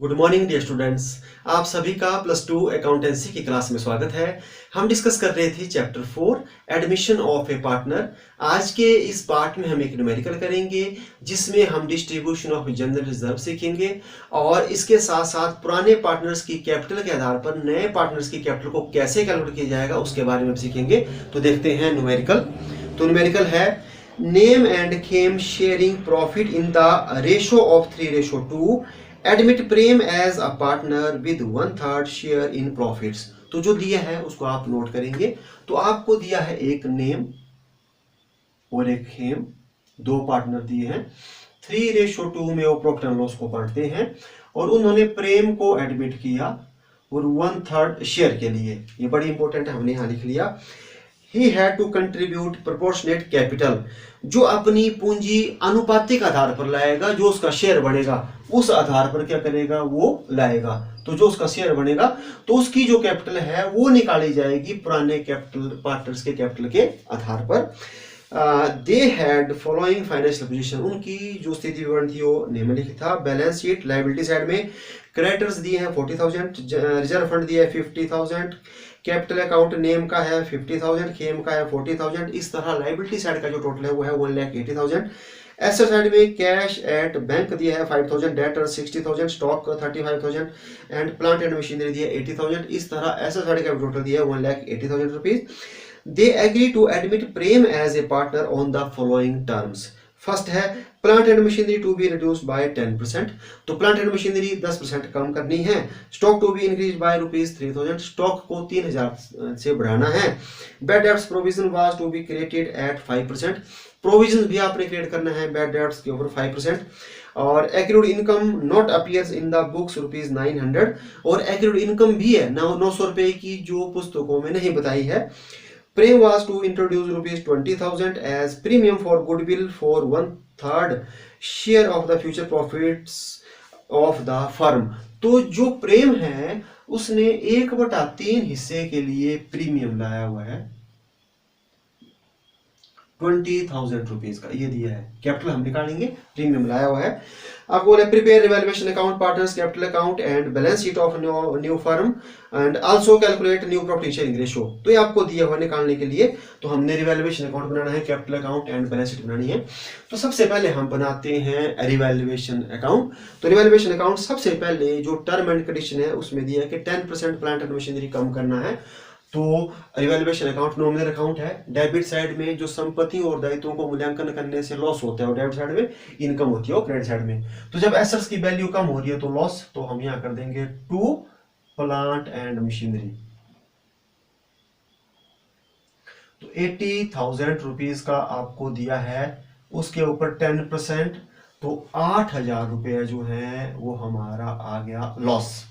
Good morning dear students. आप सभी का प्लस टू अकाउंटेंसी की क्लास में स्वागत है। हम डिस्कस कर रहे थे chapter 4 admission of A partner. आज के इस पार्ट में हम एक न्यूमेरिकल करेंगे जिसमें हम डिस्ट्रीब्यूशन ऑफ जनरल रिजर्व सीखेंगे और इसके साथ साथ पुराने पार्टनर्स की कैपिटल के आधार पर नए पार्टनर्स की कैपिटल को कैसे कैलकुलेट किया जाएगा उसके बारे में सीखेंगे। तो देखते हैं न्यूमेरिकल। तो न्यूमेरिकल है Nem and Khem sharing profit in the ratio of 3:2। Admit Prem as a partner with 1/3 share in profits. तो जो दिया है उसको आप नोट करेंगे। तो आपको दिया है एक नेम और एक खेम, दो पार्टनर दिए हैं। 3:2 में वो प्रॉफिट एंड लॉस को बांटते हैं और उन्होंने प्रेम को एडमिट किया और 1/3 शेयर के लिए, ये बड़ी इंपॉर्टेंट है, हमने यहां लिख लिया। He had to contribute proportionate capital, जो अपनी पूंजी अनुपातिक आधार पर लाएगा, जो उसका शेयर बनेगा उस आधार पर क्या करेगा, वो लाएगा। तो जो उसका शेयर बनेगा तो उसकी जो कैपिटल है वो निकाली जाएगी पुराने कैपिटल पार्टनर्स के कैपिटल के आधार पर। They had following financial position, उनकी जो स्थिति विवरण थी वो निम्नलिखित था। बैलेंस शीट लायबिलिटी साइड में क्रेडिटर्स दिए हैं 40,000, रिजर्व फंड दिया है 50,000, कैपिटल अकाउंट नेम का है 50,000, खेम का है 40,000। इस तरह लायबिलिटी साइड का जो टोटल है वो है 1,80,000। एसेट साइड में कैश एट बैंक दिया है 5,000, debtor 60,000, stock 35,000 and plant and machinery दिया है 80,000। इस तरह एसेट साइड का टोटल दिया है 1,80,000 rupees. They agree to admit Prem as a partner on the following terms. First है plant and machinery to be reduced by 10%। तो प्लांट एंड मशीनरी 10% कम करनी है। Stock to be increase by ₹3,000, stock को 3,000 से बढ़ाना है। Bad debts provision was to be created at 5%। Provision भी आपने क्रिएट करना है बैड डेब्ट्स के ऊपर 5%। और accrued income not appears in the books ₹900, और एक्रूड इनकम भी है 900 रुपए की जो पुस्तकों में नहीं बताई है। Prem was to introduce ₹20,000 as premium for goodwill for 1/3 share of the future profits of the firm। तो जो प्रेम है उसने 1/3 हिस्से के लिए प्रीमियम लाया हुआ है 20,000 रुपीज का, ये दिया है। कैपिटल हम निकालेंगे, प्रीमियम लाया हुआ है। आपको बोले prepare revaluation account, partners capital account and balance sheet of new firm and also calculate new profit sharing ratio. तो ये आपको दिया हुआ निकालने के लिए। तो हमने रिवैल्यूएशन अकाउंट बनाना है, capital account and balance sheet बनानी है। तो सबसे पहले हम बनाते हैं रिवैल्यूएशन अकाउंट। तो रिवैल्यूएशन अकाउंट सबसे पहले जो टर्म एंड कंडीशन है उसमें दिया है कि 10% प्लांट एंड मशीनरी कम करना है। तो रिवैल्यूएशन अकाउंट नॉमिनल अकाउंट है। डेबिट साइड में जो संपत्ति और दायित्वों को मूल्यांकन करने से लॉस होता है और डेबिट साइड में इनकम होती है और क्रेडिट साइड में। तो जब एसेट्स की वैल्यू कम हो रही है तो लॉस, तो हम यहां कर देंगे टू प्लांट एंड मशीनरी। तो 80,000 रुपीज का आपको दिया है, उसके ऊपर 10%, तो 8,000 रुपये जो है वो हमारा आ गया लॉस।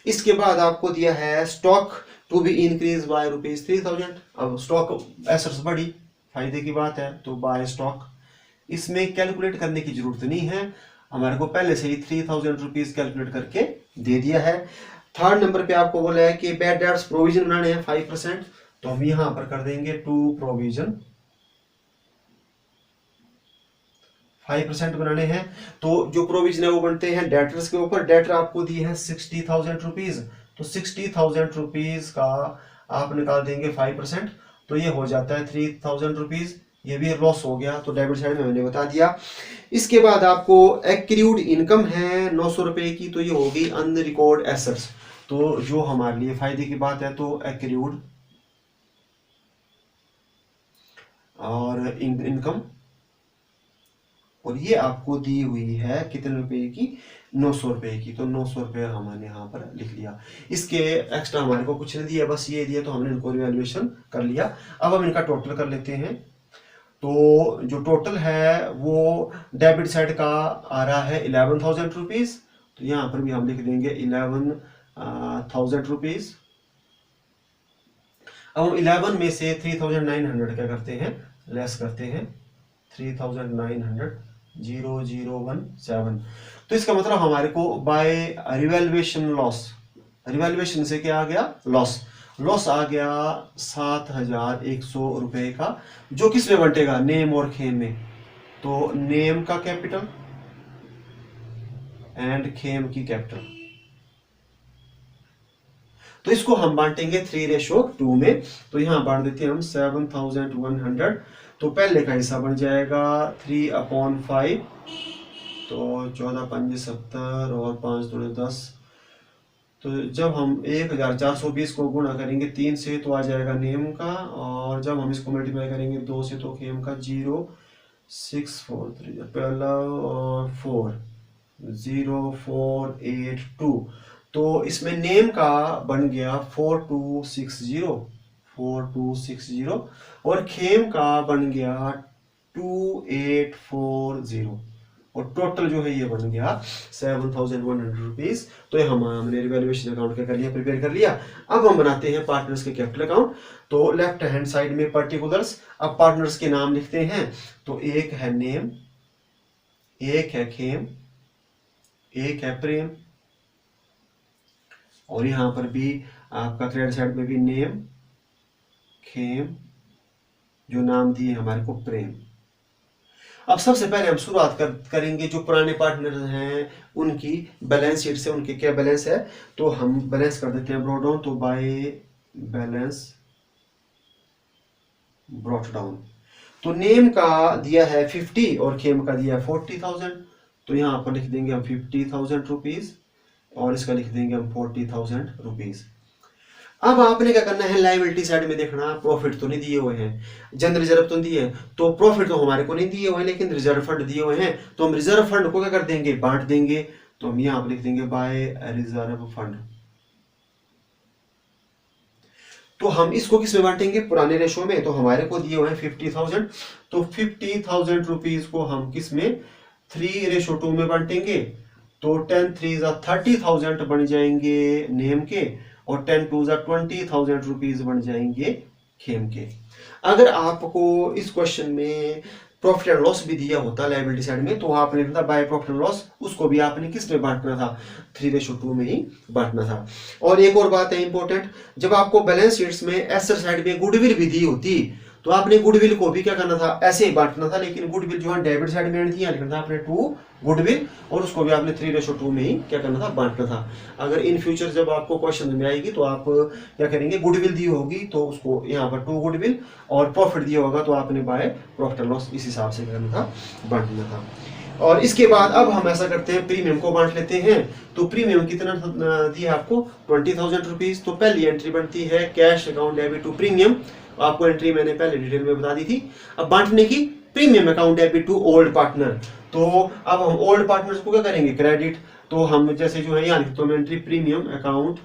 इसके बाद आपको दिया है stock to be increase by ₹3,000। अब स्टॉक एसेट्स बढ़ी, फायदे की बात है, तो बाय स्टॉक। इसमें कैलकुलेट करने की जरूरत नहीं है, हमारे को पहले से ही 3,000 रुपीज कैलकुलेट करके दे दिया है। थर्ड नंबर पे आपको बोला है कि बैड डेब्ट्स प्रोविजन बनाने हैं 5%, तो हम यहां पर कर देंगे टू प्रोविजन 5% बनाने हैं। तो जो प्रोविजन है वो बनते हैं डेटर्स के ऊपर। डेटर आपको दी है 60,000 रुपीज, तो 60,000 रुपीज का आप निकाल देंगे 5%, तो ये हो जाता है 3,000 रुपीज। ये भी लॉस हो गया, तो डेबिट साइड में मैंने बता दिया। इसके बाद आपको एक्रूड इनकम है 900 रुपए की, तो ये होगी अनरिकॉर्ड एसेट्स, तो जो हमारे लिए फायदे की बात है। तो एक्रूड और इनकम, और ये आपको दी हुई है कितने रुपए की, 900 रुपए की, तो 900 रुपये हमने यहाँ पर लिख लिया। इसके एक्स्ट्रा हमारे को कुछ नहीं दिया, बस ये दिया, तो हमने इनको रिवैल्यूएशन कर लिया। अब हम इनका टोटल कर लेते हैं। तो जो टोटल है वो डेबिट साइड का आ रहा है 11,000 रुपीज, तो यहाँ पर भी हम लिख देंगे 11,000 रुपीज। अब हम 11 में से 3,900 क्या करते हैं, लेस करते हैं। 3,900,017, तो इसका मतलब हमारे को बाय रिवैल्यूएशन लॉस, रिवैल्यूएशन से क्या आ गया, लॉस। लॉस आ गया 7,100 रुपए का, जो किस में बंटेगा, नेम और खेम में। तो नेम का कैपिटल एंड खेम की कैपिटल, तो इसको हम बांटेंगे 3:2 में। तो यहाँ बांट देते हैं हम 7100। तो पहले का हिस्सा बन जाएगा 3/5, तो 14 5 70 और 5 दूनी 10। तो जब हम 1420 को गुणा करेंगे 3 से तो आ जाएगा नेम का, और जब हम इसको मल्टीप्लाई करेंगे 2 से तो खेम का 064 और 4 0482। तो इसमें नेम का बन गया 4260 और खेम का बन गया 2840 और टोटल जो है ये बन गया 7100 रुपीज। तो ये हमने रिवैल्यूएशन अकाउंट क्या कर लिया, प्रिपेयर कर लिया। अब हम बनाते हैं पार्टनर्स के कैपिटल अकाउंट। तो लेफ्ट हैंड साइड में पर्टिकुलर्स, अब पार्टनर्स के नाम लिखते हैं। तो एक है नेम, एक है खेम, एक है प्रेम, और यहां पर भी आपका क्रेडिट साइड में भी नेम, खेम, जो नाम दिए हमारे को प्रेम। अब सबसे पहले हम शुरुआत करेंगे जो पुराने पार्टनर हैं उनकी बैलेंस शीट से, उनके क्या बैलेंस है। तो हम बैलेंस कर देते हैं ब्रॉट डाउन। तो बाय बैलेंस ब्रॉट डाउन। तो नेम का दिया है 50 और खेम का दिया है 40,000। तो यहाँ पर लिख देंगे हम 50,000 रुपीज और इसका लिख देंगे हम 40,000 रुपीज। अब आपने क्या करना है, लायबिलिटी साइड में देखना, प्रॉफिट तो नहीं दिए हुए हैं, जनरल रिजर्व तो दिए, तो प्रॉफिट तो हमारे को नहीं दिए हुए हैं, लेकिन रिजर्व फंड दिए हुए हैं। तो हम रिजर्व फंड को क्या कर देंगे, बांट देंगे। तो हम यहाँ पर लिख देंगे बाय रिजर्व फंड। तो हम इसको किस में बांटेंगे, पुराने रेशो में। तो हमारे को दिए हुए हैं 50,000। तो 50,000 रुपीज को हम किस में, 3:2 में बांटेंगे। तो 10 3 30,000 बन जाएंगे नेम के, और 10 2 20,000 रुपीज बन जाएंगे खेम के। अगर आपको इस क्वेश्चन में प्रॉफिट एंड लॉस भी दिया होता लायबिलिटी साइड में, तो आपने लिखा था बाय प्रॉफिट एंड लॉस, उसको भी आपने किस में बांटना था, 3:2 में ही बांटना था। और एक और बात है इंपॉर्टेंट, जब आपको बैलेंस शीट्स में एसेट साइड में गुडविल भी दी होती, तो आपने गुडविल को भी क्या करना था, ऐसे ही बांटना था। लेकिन गुडविल जो है डेबिट साइड में दिया, लिखना था आपने 2 गुडविल, और उसको भी आपने 3:2 में ही क्या करना था, बांटना था। अगर इन फ्यूचर जब आपको क्वेश्चन में आएगी तो आप क्या करेंगे, गुडविल दी होगी तो उसको यहाँ पर 2 गुडविल, और प्रॉफिट दिया होगा तो आपने बाय प्रॉफिट एंड लॉस इस हिसाब से करना था, बांटना था। और इसके बाद अब हम ऐसा करते हैं, प्रीमियम को बांट लेते हैं। तो प्रीमियम कितना दिया आपको, 20,000 रुपीज। तो पहली एंट्री बनती है cash account debit to premium, आपको एंट्री मैंने पहले डिटेल में बता दी थी। अब बांटने की, premium account debit to old partner. तो अब हम ओल्ड पार्टनर्स को क्या करेंगे, क्रेडिट। तो हम जैसे जो है यहाँ लिखते हैं entry, premium account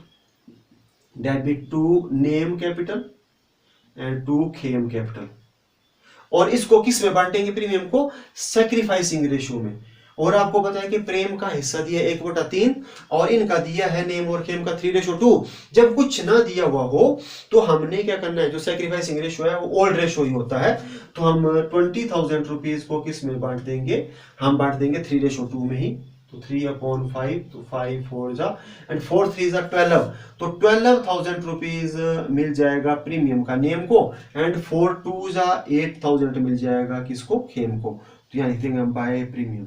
debit to Nem capital and to Khem capital. और इसको किस में बांटेंगे, प्रीमियम को सैक्रिफाइसिंग रेशियो में। और आपको पता है कि प्रेम का हिस्सा दिया 1/3 और इनका दिया है नेम और खेम का 3:2। जब कुछ ना दिया हुआ हो तो हमने क्या करना है, जो सैक्रिफाइसिंग रेशियो है वो ओल्ड रेशियो ही होता है। तो हम 20,000 रुपीज को किस में बांट देंगे, हम बांट देंगे 3:2 में ही। तो 3/5, तो 5 4 जा एंड 4 3 12। तो 12,000 रुपीज मिल जाएगा प्रीमियम का नेम को, एंड 4 2 8,000 मिल जाएगा किसको, खेम को। तो यहाँ लिख देंगे हम बाय प्रीमियम,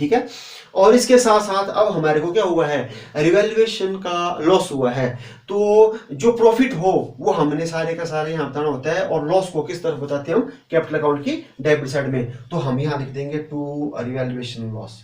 ठीक है। और इसके साथ साथ अब हमारे को क्या हुआ है, रिवैल्यूएशन का लॉस हुआ है। तो जो प्रॉफिट हो वो हमने सारे का सारे यहाँ बताना होता है, और लॉस को किस तरफ बताते हैं हम, कैपिटल अकाउंट की डेबिट साइड में। तो हम यहाँ लिख देंगे टू रिवैल्यूएशन लॉस।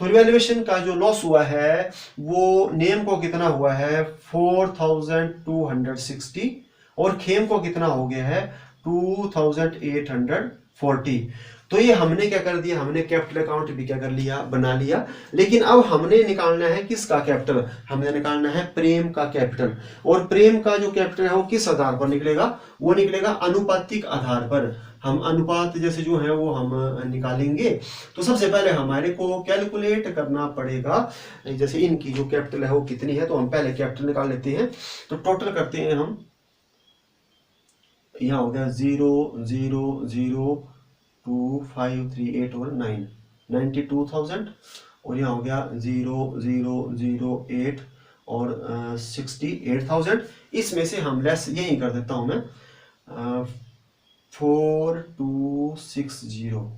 तो रिवैल्यूएशन का जो लॉस हुआ है वो नेम को कितना हुआ है, 4,260, और खेम को कितना हो गया है, 2,840। तो ये हमने क्या कर दिया, हमने कैपिटल अकाउंट भी क्या कर लिया, बना लिया। लेकिन अब हमने निकालना है किसका कैपिटल, हमने निकालना है प्रेम का कैपिटल। और प्रेम का जो कैपिटल है वो किस आधार पर निकलेगा, वो निकलेगा अनुपातिक आधार पर। हम अनुपात जैसे जो है वो हम निकालेंगे। तो सबसे पहले हमारे को कैलकुलेट करना पड़ेगा, जैसे इनकी जो कैपिटल है वो कितनी है। तो हम पहले कैपिटल निकाल लेते हैं। तो टोटल करते हैं हम, यहाँ हो गया 0 0 0 2 5 3 8 और 9 92,000, और यहाँ हो गया 0 0 0 8 और 68,000। इसमें से हम लेस यही कर देता हूं मैं, 4260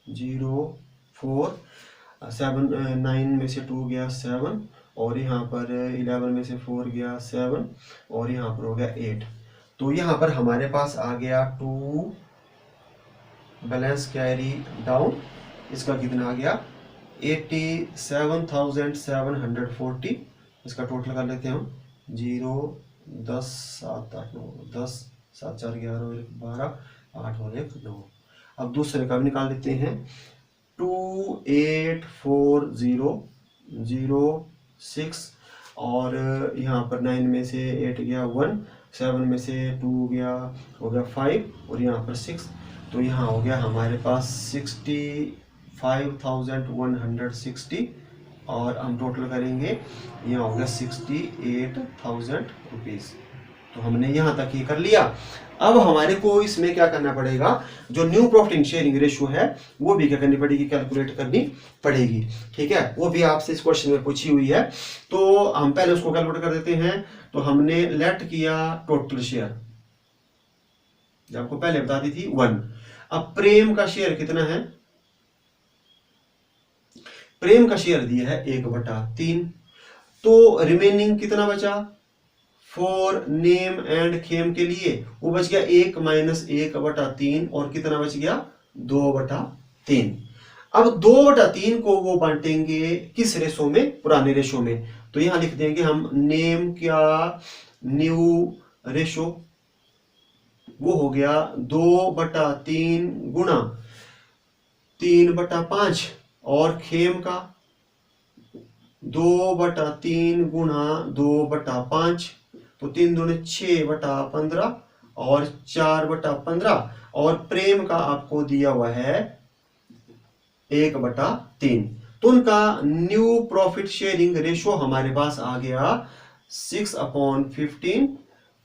04। 9 में से 2 गया 7, और यहाँ पर 11 में से 4 गया 7, और यहाँ पर हो गया 8। तो यहाँ पर हमारे पास आ गया 2 बैलेंस कैरी डाउन, इसका कितना आ गया 87,740। इसका टोटल कर लेते हैं हम 0 10 7 8 9 10 7 4 11 और 1 12 8 और 1 9। अब दूसरे का भी निकाल लेते हैं 284006, और यहाँ पर 9 में से 8 गया 1, 7 में से 2 गया हो गया 5, और यहाँ पर 6। तो यहाँ हो गया हमारे पास 65,160, और हम टोटल करेंगे यहाँ हो गया 68,000 रुपीज़। तो हमने यहाँ तक ये कर लिया। अब हमारे को इसमें क्या करना पड़ेगा, जो new profit in sharing ratio है वो भी क्या करनी पड़ेगी, कैलकुलेट करनी पड़ेगी। ठीक है, वो भी आपसे इस क्वेश्चन में पूछी हुई है, तो हम पहले उसको कैलकुलेट कर देते हैं। तो हमने लेट किया टोटल शेयर, आपको पहले बता दी थी 1। अब प्रेम का शेयर कितना है, प्रेम का शेयर दिया है 1/3, तो रिमेनिंग कितना बचा, फॉर नेम एंड खेम के लिए वो बच गया 1 - 1/3, और कितना बच गया 2/3। अब 2/3 को वो बांटेंगे किस रेशो में, पुराने रेशो में। तो यहां लिख देंगे हम नेम क्या न्यू रेशो, वो हो गया 2/3 गुणा 3/5, और खेम का 2/3 गुणा 2/5, तो 3 दूनी 6/15 और 4/15, और प्रेम का आपको दिया हुआ है 1/3। तो उनका न्यू प्रॉफिट शेयरिंग रेशो हमारे पास आ गया 6/15,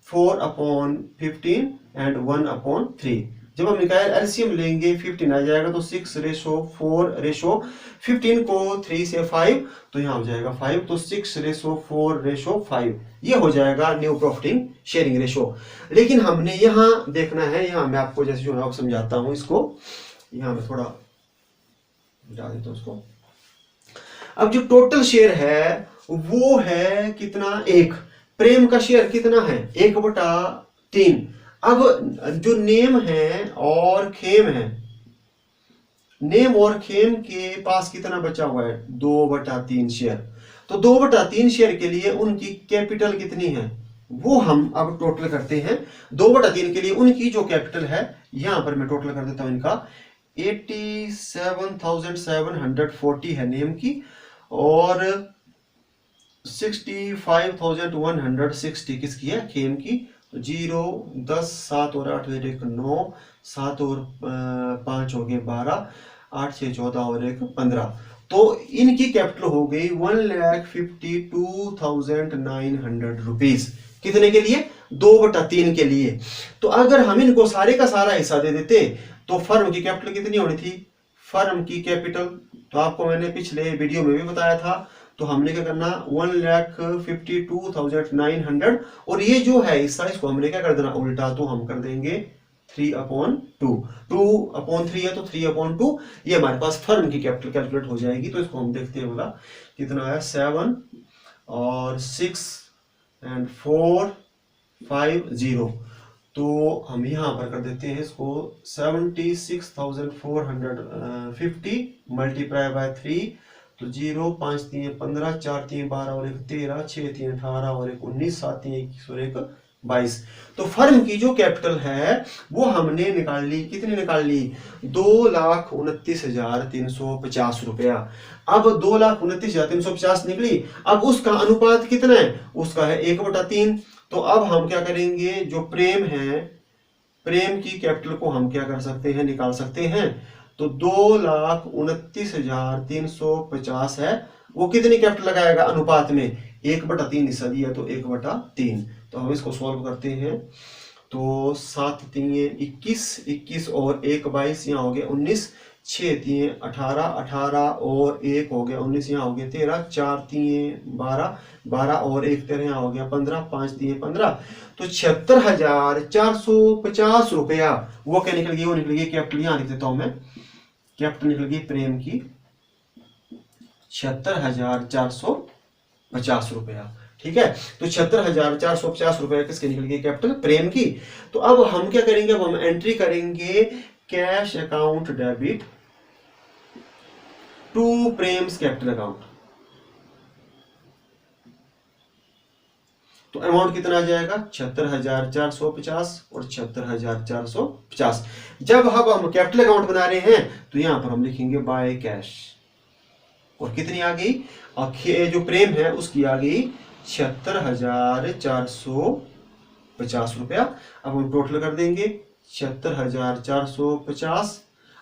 4/15 एंड 1/3। जब हम निकाल एलसीएम लेंगे 15 आ जाएगा, तो 6:4:15 को 3 से 5, तो यहाँ हो जाएगा 5, तो 6:4:5 ये हो जाएगा न्यू प्रॉफिट शेयरिंग रेशो। लेकिन हमने यहाँ देखना है, यहाँ मैं आपको जैसे जो है समझाता हूँ इसको, यहाँ मैं थोड़ा मिटा देता हूँ उसको। अब जो टोटल शेयर है वो है कितना, 1। प्रेम का शेयर कितना है 1/3। अब जो नेम है और खेम है, नेम और खेम के पास कितना बचा हुआ है 2/3 शेयर। तो 2/3 शेयर के लिए उनकी कैपिटल कितनी है वो हम अब टोटल करते हैं। 2/3 के लिए उनकी जो कैपिटल है, यहां पर मैं टोटल कर देता हूं इनका 87,740 है नेम की, और 65,160 किसकी है, खेम की। 0 10 7 और 8 1 9, 7 और 5 हो गए 12, 8 6 14 और 1 15। तो इनकी कैपिटल हो गई 1,52,900 रुपीज। कितने के लिए, 2/3 के लिए। तो अगर हम इनको सारे का सारा हिस्सा दे देते तो फर्म की कैपिटल कितनी होनी थी, फर्म की कैपिटल तो आपको मैंने पिछले वीडियो में भी बताया था। तो हमने क्या करना 1,52,900, और ये जो है हिस्सा इसको हमने क्या कर देना उल्टा, तो हम कर देंगे 3/2। 2/3 है तो 3/2, ये हमारे पास फर्म की कैपिटल कैलकुलेट हो जाएगी। तो इसको हम देखते हैं बोला कितना है 7 और 6 एंड 4 5 0। तो हम यहाँ पर कर देते हैं इसको 76,450 मल्टीप्लाई बाय 3, तो 0 5 3 15, 4 3 12 और 1 13, 6 3 18 और 1 19, 7 3 21 और 1 22। तो फर्म की जो कैपिटल है वो हमने निकाल ली, कितनी निकाल ली 2,29,350 रुपया। अब 2,29,350 निकली। अब उसका अनुपात कितना है, उसका है 1/3। तो अब हम क्या करेंगे, जो प्रेम है, प्रेम की कैपिटल को हम क्या कर सकते हैं, निकाल सकते हैं। तो 2,29,350 है, वो कितनी कैपिटल लगाएगा अनुपात में, 1/3 हिस्सा दिया तो 1/3। तो हम इसको सॉल्व करते हैं। तो 7 3 21, 21 और 1 22, यहाँ हो गया 19, 6 3 18, 18 और 1 हो गया 19, यहाँ हो गया 13, 4 3 12, 12 और 1 13, यहाँ हो गया 15, 5 3 15। तो 76,450 रुपया वो क्या निकल गई, वो निकल गई कैपिटल। यहाँ लिख देता हूं मैं, कैपिटल निकल गई प्रेम की 76,450 रुपया। ठीक है, तो 76,450 रुपया किसके निकल गई? कैपिटल प्रेम की। तो अब हम क्या करेंगे? अब हम एंट्री करेंगे cash account debit to Prem's capital account. तो अमाउंट कितना आ जाएगा? 76,450 और 76,450। जब हम कैपिटल अकाउंट बना रहे हैं तो यहां पर हम लिखेंगे बाय कैश, और कितनी आ गई? जो प्रेम है उसकी आ गई 76,450 रुपया। अब हम टोटल कर देंगे 76,450,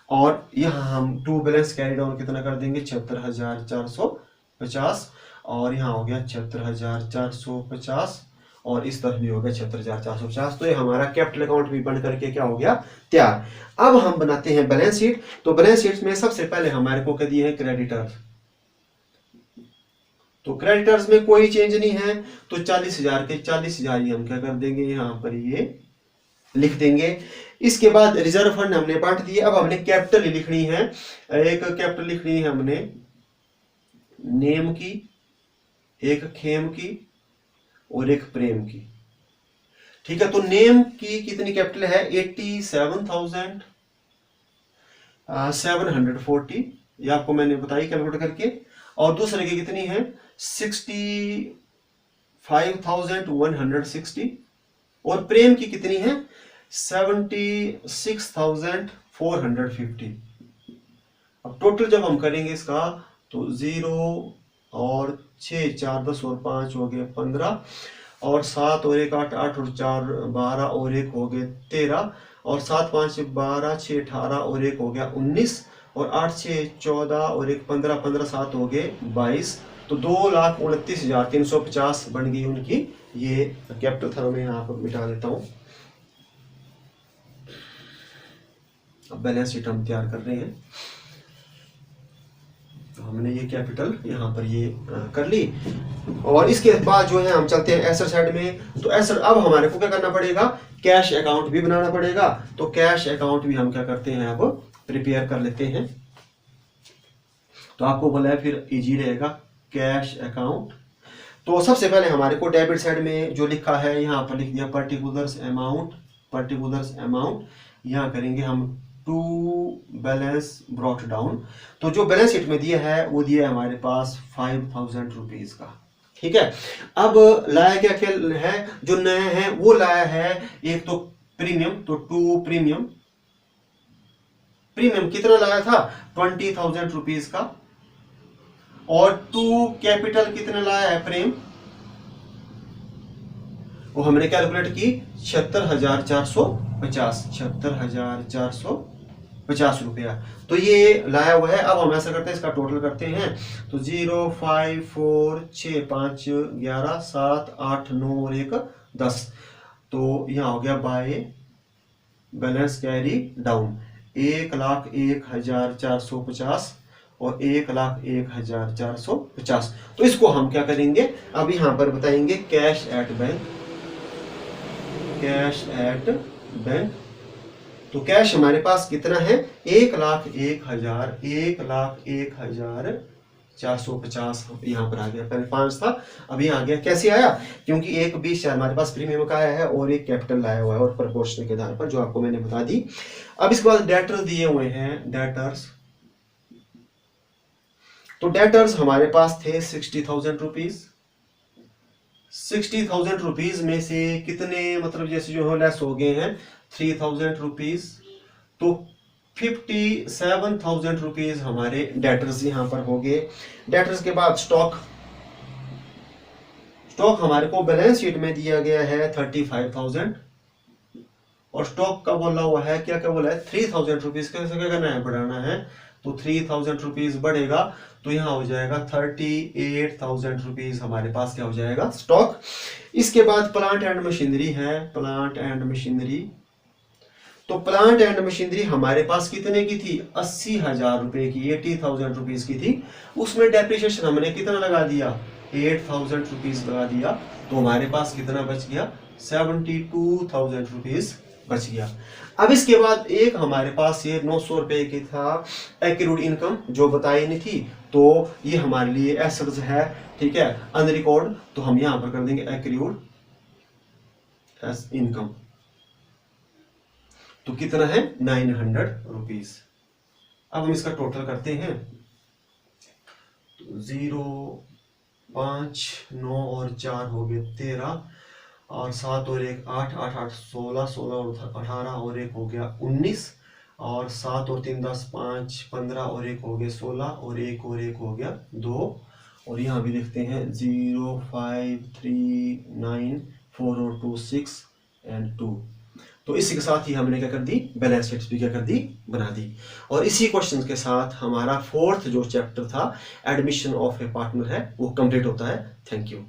और यहां हम टू बैलेंस कैरी डाउन कितना कर देंगे? 76,450, और यहाँ हो गया 76,450, और इस तरफ भी हो गया 76,450। तो ये हमारा कैपिटल अकाउंट भी बन करके क्या हो गया? तैयार। अब हम बनाते हैं बैलेंस शीट। तो बैलेंस शीट में सबसे पहले हमारे को क्या दिए हैं? क्रेडिटर्स। तो क्रेडिटर्स में कोई चेंज नहीं है, तो 40,000 के 40,000 ही हम क्या कर देंगे? यहाँ पर ये लिख देंगे। इसके बाद रिजर्व फंड हमने बांट दिए। अब हमने कैपिटल लिखनी है, एक कैपिटल लिखनी है हमने नेम की, एक खेम की और एक प्रेम की। ठीक है, तो नेम की कितनी कैपिटल है? 87,740, ये आपको मैंने बताई कैलकुलेट करके। और दूसरे की कितनी है? 65,160, और प्रेम की कितनी है? 76,450। अब टोटल जब हम करेंगे इसका तो 0 और 6, 4, 10 और 5 हो गए 15, और 7 और 1 8, 8 और 4 12 और 1 हो गए 13, और 7 5 12, 6 18 और 1 हो गया 19, और 8 6 14 और 1 15, 15 7 हो गए 22। तो 2,29,350 बन गई उनकी ये कैपिटल था। मैं यहाँ पर मिटा देता हूँ। अब बैलेंस शीट हम तैयार कर रहे हैं। तो हमने ये कैपिटल यहाँ पर ये कर ली, और इसके बाद जो है हम चलते हैं एसेट साइड में। तो एसेट, अब हमारे को क्या करना पड़ेगा? कैश अकाउंट भी बनाना पड़ेगा। तो कैश अकाउंट भी हम क्या करते हैं? अब प्रिपेयर कर लेते हैं। तो आपको बोला है फिर इजी रहेगा कैश अकाउंट। तो सबसे पहले हमारे को डेबिट साइड में जो लिखा है यहाँ पर लिख दिया पर्टिकुलर्स अमाउंट। यहाँ करेंगे हम टू बैलेंस ब्रॉट डाउन। तो जो बैलेंस शीट में दिया है वो दिया है हमारे पास 5,000 रुपीज का। ठीक है, अब लाया क्या क्या है? जो नया है वो लाया है एक तो प्रीमियम, तो टू प्रीमियम कितना लाया था? 20,000 रुपीज का। और टू कैपिटल कितना लाया है? प्रेम, वो हमने कैलकुलेट की 76,450 रुपया। तो ये लाया हुआ है। अब हम ऐसा करते हैं, इसका टोटल करते हैं। तो 0 5 4 6 5 11 7 8 9 और 1 10। तो यहाँ हो गया बाय बैलेंस कैरी डाउन 1,01,450 और 1,01,450। तो इसको हम क्या करेंगे? अब यहाँ पर बताएंगे कैश एट बैंक। तो कैश हमारे पास कितना है? 1,01,450 यहाँ पर आ गया। पहले 5 था, अभी आ गया। कैसे आया? क्योंकि एक 20 हमारे पास प्रीमियम का आया है और एक कैपिटल लाया हुआ है, और प्रोपोर्शनल के आधार पर जो आपको मैंने बता दी। अब इसके बाद डेटर्स दिए हुए हैं, डेटर्स। तो डेटर्स हमारे पास थे 60,000 रुपीज। 60,000 रुपीज में से कितने मतलब जैसे जो है लेस हो गए हैं 3,000 रुपीज। तो 57,000 रुपीज हमारे डेटर्स यहाँ पर हो गए। डेटर्स के बाद स्टॉक हमारे को बैलेंस शीट में दिया गया है 35,000, और स्टॉक का बोला हुआ है क्या बोला है 3,000 रुपीज। कैसे क्या करना है? बढ़ाना है। तो 3,000 रुपीज बढ़ेगा, तो यहाँ हो जाएगा 38,000 रुपीज हमारे पास क्या हो जाएगा? स्टॉक। इसके बाद प्लांट एंड मशीनरी है, प्लांट एंड मशीनरी। तो प्लांट एंड मशीनरी हमारे पास कितने की थी? 80,000 रुपए की, 80,000 रुपीज की थी। उसमें डेप्रिसिएशन हमने कितना लगा दिया? 8,000 रुपीज लगा दिया। तो हमारे पास कितना बच गया? 72,000 रुपीज बच गया। अब इसके बाद एक हमारे पास ये 900 रुपए की था एक्रूड इनकम जो बताई नहीं थी, तो ये हमारे लिए एसेट्स है, ठीक है, अनरिकॉर्ड, तो हम यहाँ पर कर देंगे एक्रूड एज इनकम। तो कितना है 900 रुपीज। अब हम इसका टोटल करते हैं, 0 5 9 और 4 हो गए 13 और 7 और 1 8 8 8 16 16 और 18 और 1 हो गया 19 और 7 और 3 10 5 15 और 1 हो गया 16 और 1 हो गया 2 और यहाँ भी देखते हैं 0 5 3 9 4 और 2 6 एंड 2। तो इसी के साथ ही हमने क्या कर दी, बैलेंस शीट भी क्या कर दी, बना दी। और इसी क्वेश्चन के साथ हमारा फोर्थ जो चैप्टर था एडमिशन ऑफ ए पार्टनर है वो कंप्लीट होता है। Thank you.